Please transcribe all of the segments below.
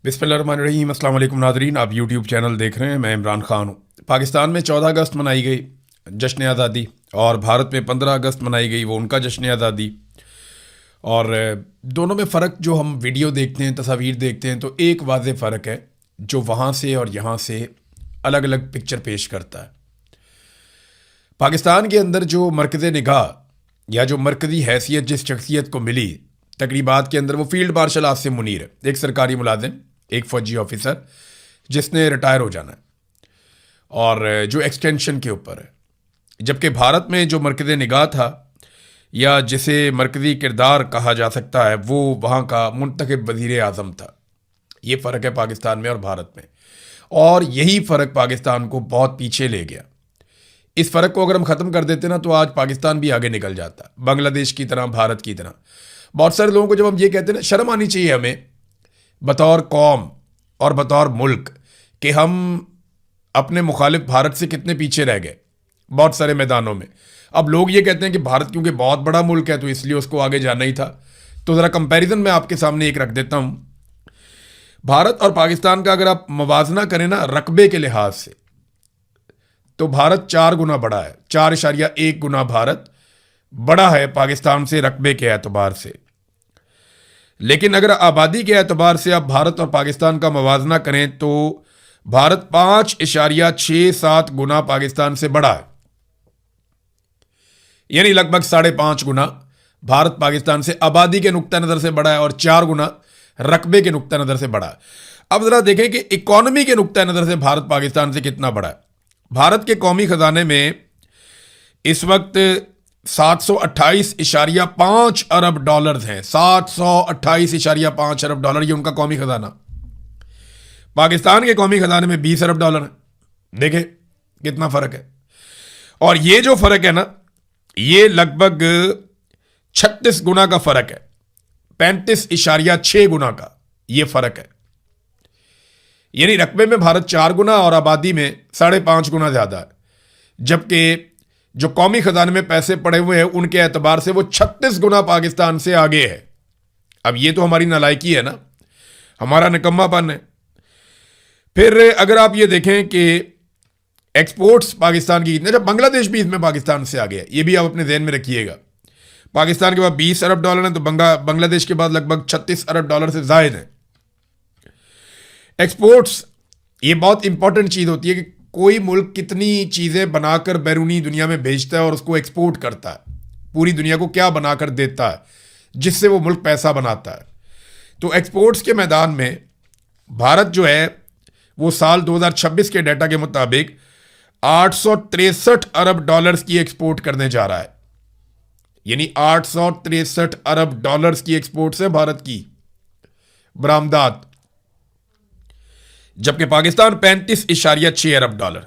बिस्मिल्लाहिर्रहमानिर्रहीम। अस्सलाम वालेकुम नाज़रीन, आप यूट्यूब चैनल देख रहे हैं। मैं इमरान खान हूँ। पाकिस्तान में 14 अगस्त मनाई गई जश्न आज़ादी, और भारत में 15 अगस्त मनाई गई वो उनका जश्न आज़ादी। और दोनों में फ़र्क जो हम वीडियो देखते हैं, तस्वीर देखते हैं, तो एक वाज़े फ़र्क है जो वहाँ से और यहाँ से अलग अलग पिक्चर पेश करता है। पाकिस्तान के अंदर जो मरकज़ निगाह या जो मरकज़ी हैसियत जिस शख्सियत को मिली तकरीबात के अंदर, वो फील्ड मार्शल आसिम मुनीर है, एक सरकारी मुलाजिम, एक फ़ौजी ऑफिसर जिसने रिटायर हो जाना है और जो एक्सटेंशन के ऊपर है। जबकि भारत में जो मरकज़ निगाह था या जिसे मरकज़ी किरदार कहा जा सकता है, वो वहाँ का मुंतखब वज़ीर आज़म था। ये फ़र्क है पाकिस्तान में और भारत में, और यही फ़र्क पाकिस्तान को बहुत पीछे ले गया। इस फ़र्क को अगर हम ख़त्म कर देते ना, तो आज पाकिस्तान भी आगे निकल जाता, बांग्लादेश की तरह, भारत की तरह। बहुत सारे लोगों को जब हम ये कहते हैं ना, शर्म आनी चाहिए हमें बतौर कौम और बतौर मुल्क कि हम अपने मुखालिफ भारत से कितने पीछे रह गए बहुत सारे मैदानों में। अब लोग ये कहते हैं कि भारत क्योंकि बहुत बड़ा मुल्क है तो इसलिए उसको आगे जाना ही था। तो ज़रा कंपैरिजन मैं आपके सामने एक रख देता हूँ। भारत और पाकिस्तान का अगर आप मवाजना करें ना रकबे के लिहाज से, तो भारत 4 गुना बड़ा है, 4.1 गुना भारत बड़ा है पाकिस्तान से रकबे के एतबार से। लेकिन अगर आबादी के एतबार से आप भारत और पाकिस्तान का मवाजना करें तो भारत 5.67 गुना पाकिस्तान से बड़ा है, यानी लगभग 5.5 गुना भारत पाकिस्तान से आबादी के नुक्ता नज़र से बड़ा है और 4 गुना रकबे के नुक्ता नज़र से बड़ा है। अब ज़रा देखें कि इकॉनमी के नुक्ता नज़र से भारत पाकिस्तान से कितना बड़ा है। भारत के कौमी ख़जाने में इस वक्त 728.5 अरब डॉलर हैं। 728.5 अरब डॉलर, ये उनका कौमी ख़जाना। पाकिस्तान के कौमी ख़जाने में 20 अरब डॉलर है। देखें कितना फ़र्क है। और ये जो फ़र्क है ना, ये लगभग 36 गुना का फ़र्क है, 35.6 गुना का ये फ़र्क है। यानी रकबे में भारत 4 गुना और आबादी में 5.5 गुना ज़्यादा है, जबकि जो कौमी ख़जाने में पैसे पड़े हुए हैं उनके एतबार से वो 36 गुना पाकिस्तान से आगे है। अब ये तो हमारी नालायकी है ना, हमारा निकम्मापन है। फिर अगर आप ये देखें कि एक्सपोर्ट्स पाकिस्तान की कितने, जब बांग्लादेश भी इसमें पाकिस्तान से आगे है, ये भी आप अपने ज़हन में रखिएगा। पाकिस्तान के बाद 20 अरब डॉलर है, तो बांग्लादेश के बाद लगभग 36 अरब डॉलर से ज़ायद है एक्सपोर्ट्स। ये बहुत इंपॉर्टेंट चीज़ होती है कि कोई मुल्क कितनी चीज़ें बनाकर बैरूनी दुनिया में भेजता है और उसको एक्सपोर्ट करता है, पूरी दुनिया को क्या बनाकर देता है जिससे वो मुल्क पैसा बनाता है। तो एक्सपोर्ट्स के मैदान में भारत जो है वो साल 2026 के डाटा के मुताबिक 863 अरब डॉलर्स की एक्सपोर्ट करने जा रहा है। यानी 863 अरब डॉलर्स की एक्सपोर्ट्स है भारत की बरामदात, जबकि पाकिस्तान 35.6 अरब डॉलर।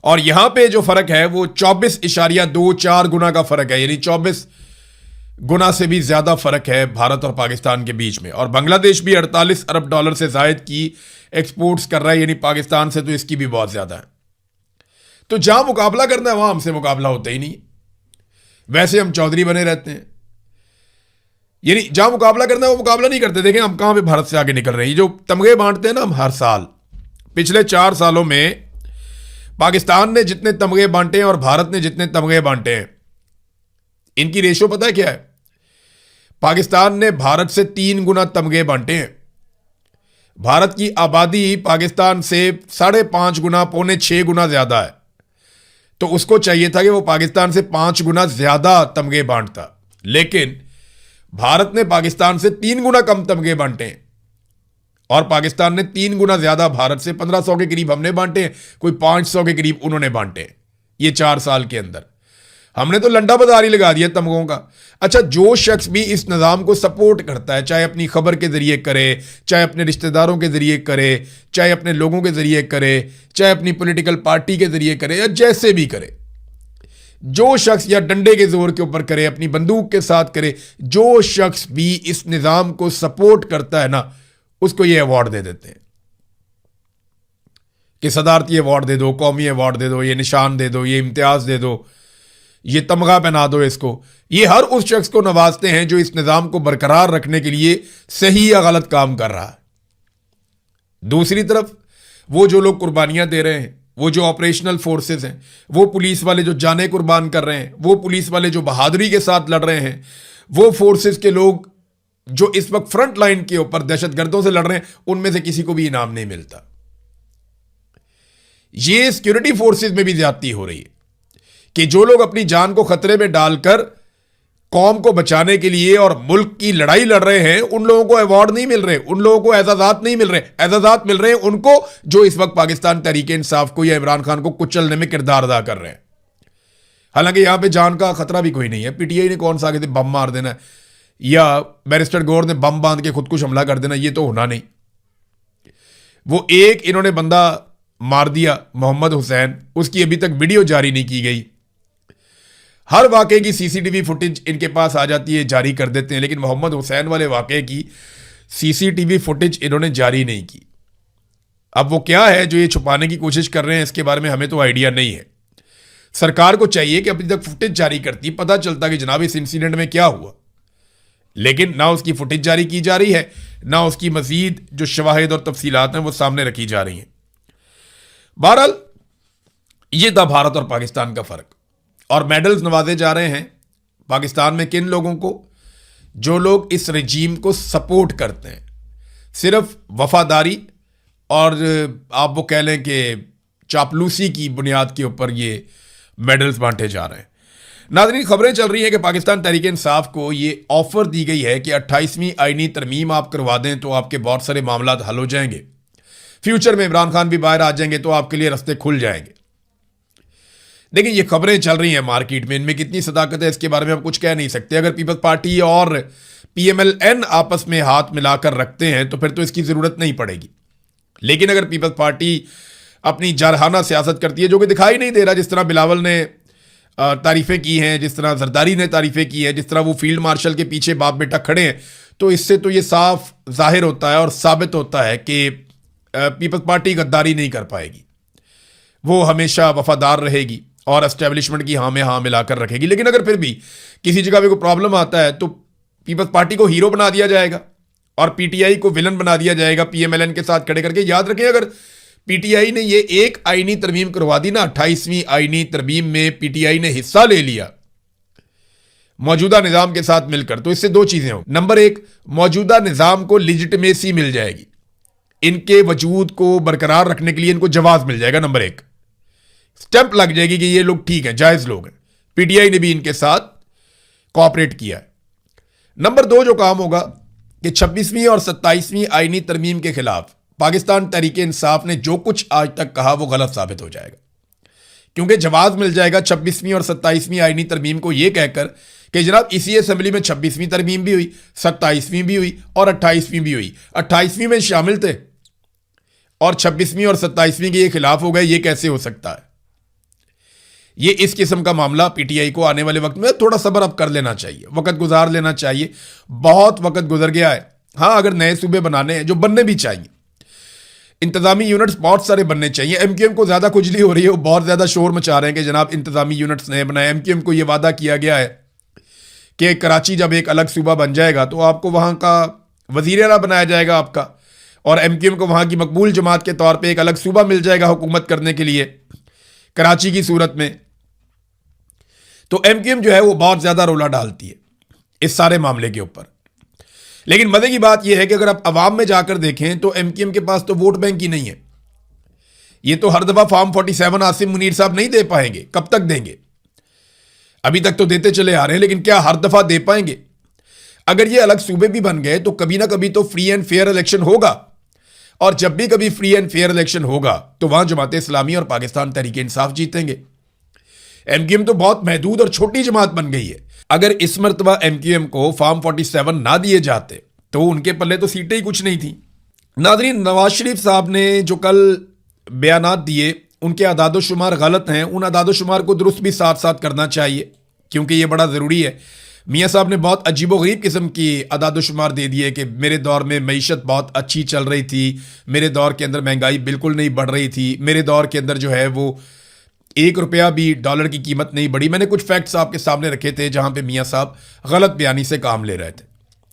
और यहां पे जो फर्क है वो 24.24 गुना का फर्क है, यानी 24 गुना से भी ज्यादा फर्क है भारत और पाकिस्तान के बीच में। और बांग्लादेश भी 48 अरब डॉलर से जायद की एक्सपोर्ट्स कर रहा है, यानी पाकिस्तान से तो इसकी भी बहुत ज्यादा है। तो जहां मुकाबला करना है वहां हमसे मुकाबला होता ही नहीं। वैसे हम चौधरी बने रहते हैं, यानी जहां मुकाबला करना है वो मुकाबला नहीं करते। देखें हम कहां पे भारत से आगे निकल रहे हैं। जो तमगे बांटते हैं ना हम हर साल, पिछले 4 सालों में पाकिस्तान ने जितने तमगे बांटे हैं और भारत ने जितने तमगे बांटे हैं, इनकी रेशो पता है क्या है? पाकिस्तान ने भारत से 3 गुना तमगे बांटे हैं। भारत की आबादी पाकिस्तान से 5.5 गुना, 5.25 गुना ज्यादा है, तो उसको चाहिए था कि वो पाकिस्तान से 5 गुना ज्यादा तमगे बांटता, लेकिन भारत ने पाकिस्तान से 3 गुना कम तमगे बांटे हैं। और पाकिस्तान ने 3 गुना ज्यादा भारत से, 1500 के करीब हमने बांटे हैं, कोई 500 के करीब उन्होंने बांटे हैं। ये 4 साल के अंदर हमने तो लंडा बाजारी लगा दिया तमगों का। अच्छा, जो शख्स भी इस निज़ाम को सपोर्ट करता है, चाहे अपनी खबर के जरिए करे, चाहे अपने रिश्तेदारों के जरिए करे, चाहे अपने लोगों के जरिए करे, चाहे अपनी पॉलिटिकल पार्टी के जरिए करे, या जैसे भी करे, जो शख्स या डंडे के जोर के ऊपर करे, अपनी बंदूक के साथ करे, जो शख्स भी इस निज़ाम को सपोर्ट करता है ना, उसको ये अवार्ड दे देते हैं कि सदारती अवार्ड दे दो, कौमी अवार्ड दे दो, ये निशान दे दो, ये इम्तियाज दे दो, ये तमगा पहना दो इसको। ये हर उस शख्स को नवाजते हैं जो इस निज़ाम को बरकरार रखने के लिए सही या गलत काम कर रहा है। दूसरी तरफ वो जो लोग कुर्बानियां दे रहे हैं, वो जो ऑपरेशनल फोर्सेस हैं, वो पुलिस वाले जो जानें कुर्बान कर रहे हैं, वो पुलिस वाले जो बहादुरी के साथ लड़ रहे हैं, वो फोर्सेस के लोग जो इस वक्त फ्रंट लाइन के ऊपर दहशतगर्दों से लड़ रहे हैं, उनमें से किसी को भी इनाम नहीं मिलता। ये सिक्योरिटी फोर्सेस में भी ज्यादती हो रही है कि जो लोग अपनी जान को खतरे में डालकर कौम को बचाने के लिए और मुल्क की लड़ाई लड़ रहे हैं, उन लोगों को अवार्ड नहीं मिल रहे, उन लोगों को एजाजात नहीं मिल रहे। एजाजात मिल रहे हैं उनको जो इस वक्त पाकिस्तान तहरीक इंसाफ को या इमरान खान को कुचलने में किरदार अदा कर रहे हैं। हालांकि यहां पे जान का खतरा भी कोई नहीं है। पीटीआई ने कौन सा आगे से बम मार देना है या बैरिस्टर गौर ने बम बांध के खुदकुश हमला कर देना, ये तो होना नहीं। वो एक इन्होंने बंदा मार दिया मोहम्मद हुसैन, उसकी अभी तक वीडियो जारी नहीं की गई। हर वाकये की सीसीटीवी फुटेज इनके पास आ जाती है, जारी कर देते हैं, लेकिन मोहम्मद हुसैन वाले वाकये की सीसीटीवी फुटेज इन्होंने जारी नहीं की। अब वो क्या है जो ये छुपाने की कोशिश कर रहे हैं, इसके बारे में हमें तो आइडिया नहीं है। सरकार को चाहिए कि अभी तक फुटेज जारी करती, पता चलता कि जनाब इस इंसिडेंट में क्या हुआ, लेकिन ना उसकी फुटेज जारी की जा रही है, ना उसकी मजीद जो शवाहिद और तफसीलात हैं वो सामने रखी जा रही हैं। बहरहाल ये था भारत और पाकिस्तान का फर्क। और मेडल्स नवाजे जा रहे हैं पाकिस्तान में किन लोगों को? जो लोग इस रजीम को सपोर्ट करते हैं, सिर्फ वफादारी और आप वो कह लें कि चापलूसी की बुनियाद के ऊपर ये मेडल्स बांटे जा रहे हैं। नाज़रीन, खबरें चल रही हैं कि पाकिस्तान तहरीक इंसाफ को ये ऑफर दी गई है कि 28वीं आईनी तरमीम आप करवा दें तो आपके बहुत सारे मामला हल हो जाएंगे, फ्यूचर में इमरान खान भी बाहर आ जाएंगे तो आपके लिए रास्ते खुल जाएंगे। देखिए, ये खबरें चल रही हैं मार्केट में, इनमें कितनी सदाकत है इसके बारे में हम कुछ कह नहीं सकते। अगर पीपल्स पार्टी और पीएमएलएन आपस में हाथ मिलाकर रखते हैं तो फिर तो इसकी ज़रूरत नहीं पड़ेगी। लेकिन अगर पीपल्स पार्टी अपनी जारहाना सियासत करती है, जो कि दिखाई नहीं दे रहा, जिस तरह बिलावल ने तारीफ़ें की हैं, जिस तरह जरदारी ने तारीफ़ें की हैं, जिस तरह वो फील्ड मार्शल के पीछे बाप बेटा खड़े हैं, तो इससे तो ये साफ जाहिर होता है और साबित होता है कि पीपल्स पार्टी गद्दारी नहीं कर पाएगी। वो हमेशा वफादार रहेगी और एस्टेब्लिशमेंट की हाँ में हाँ मिलाकर रखेगी। लेकिन अगर फिर भी किसी जगह पे कोई प्रॉब्लम आता है तो पीपल्स पार्टी को हीरो बना दिया जाएगा और पीटीआई को विलन बना दिया जाएगा पीएमएलएन के साथ खड़े करके। याद रखें, अगर पीटीआई ने ये एक आईनी तरमीम करवा दी ना, 28वीं आईनी तरमीम में पीटीआई ने हिस्सा ले लिया मौजूदा निज़ाम के साथ मिलकर, तो इससे दो चीज़ें हों। नंबर एक, मौजूदा निज़ाम को लिजिटिमेसी मिल जाएगी, इनके वजूद को बरकरार रखने के लिए इनको जवाब मिल जाएगा। नंबर एक, स्टैंप लग जाएगी कि ये लोग ठीक हैं, जायज़ लोग हैं, पीटीआई ने भी इनके साथ कोऑपरेट किया है। नंबर दो जो काम होगा कि 26वीं और 27वीं आईनी तरमीम के खिलाफ पाकिस्तान तहरीक इंसाफ ने जो कुछ आज तक कहा वो गलत साबित हो जाएगा, क्योंकि जवाब मिल जाएगा 26वीं और 27वीं आईनी तरमीम को ये कहकर कि जनाब इसी असेंबली में 26वीं तरमीम भी हुई, 27वीं भी हुई और 28वीं भी हुई। 28वीं में शामिल थे और 26वीं और 27वीं के ये खिलाफ हो गए, ये कैसे हो सकता है? ये इस किस्म का मामला पीटीआई को आने वाले वक्त में थोड़ा सब्र अब कर लेना चाहिए, वक्त गुजार लेना चाहिए। बहुत वक्त गुजर गया है। हाँ, अगर नए सूबे बनाने हैं, जो बनने भी चाहिए, इंतजामी यूनिट्स बहुत सारे बनने चाहिए। एमक्यूएम को ज्यादा खुजली हो रही है, वो बहुत ज्यादा शोर मचा रहे हैं कि जनाब इंतजामी यूनिट्स नए बनाए। एमक्यूएम को यह वादा किया गया है कि कराची जब एक अलग सूबा बन जाएगा तो आपको वहां का वजीर आला बनाया जाएगा आपका, और एमक्यूएम को वहां की मकबूल जमात के तौर पर एक अलग सूबा मिल जाएगा हुकूमत करने के लिए कराची की सूरत में। तो एमक्यूएम जो है वो बहुत ज्यादा रोला डालती है इस सारे मामले के ऊपर। लेकिन मजे की बात यह है कि अगर आप अवाम में जाकर देखें तो एमक्यूएम के पास तो वोट बैंक ही नहीं है। ये तो हर दफा फॉर्म 47 आसिम मुनीर साहब नहीं दे पाएंगे। कब तक देंगे? अभी तक तो देते चले आ रहे हैं, लेकिन क्या हर दफा दे पाएंगे? अगर ये अलग सूबे भी बन गए तो कभी ना कभी तो फ्री एंड फेयर इलेक्शन होगा, और जब भी कभी फ्री एंड फेयर इलेक्शन होगा तो वहां जमात इस्लामी और पाकिस्तान तहरीक इंसाफ जीतेंगे। एमक्यूएम तो बहुत महदूद और छोटी जमात बन गई है। अगर इस मरतबा एमक्यूएम को फॉर्म 47 ना दिए जाते तो उनके पल्ले तो सीटें ही कुछ नहीं थी। नाज़रीन, नवाज शरीफ साहब ने जो कल बयानात दिए उनके अदादोशुमार गलत हैं। उन अदादोशुमार को दुरुस्त भी साथ साथ करना चाहिए, क्योंकि ये बड़ा ज़रूरी है। मियाँ साहब ने बहुत अजीबोगरीब किस्म की अदादोशुमार दे दिए कि मेरे दौर में मईशत बहुत अच्छी चल रही थी, मेरे दौर के अंदर महंगाई बिल्कुल नहीं बढ़ रही थी, मेरे दौर के अंदर जो है वो 1 रुपया भी डॉलर की कीमत नहीं बढ़ी। मैंने कुछ फैक्ट्स आपके सामने रखे थे जहां पे मियाँ साहब गलत बयानी से काम ले रहे थे।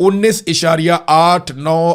19.89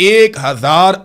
1000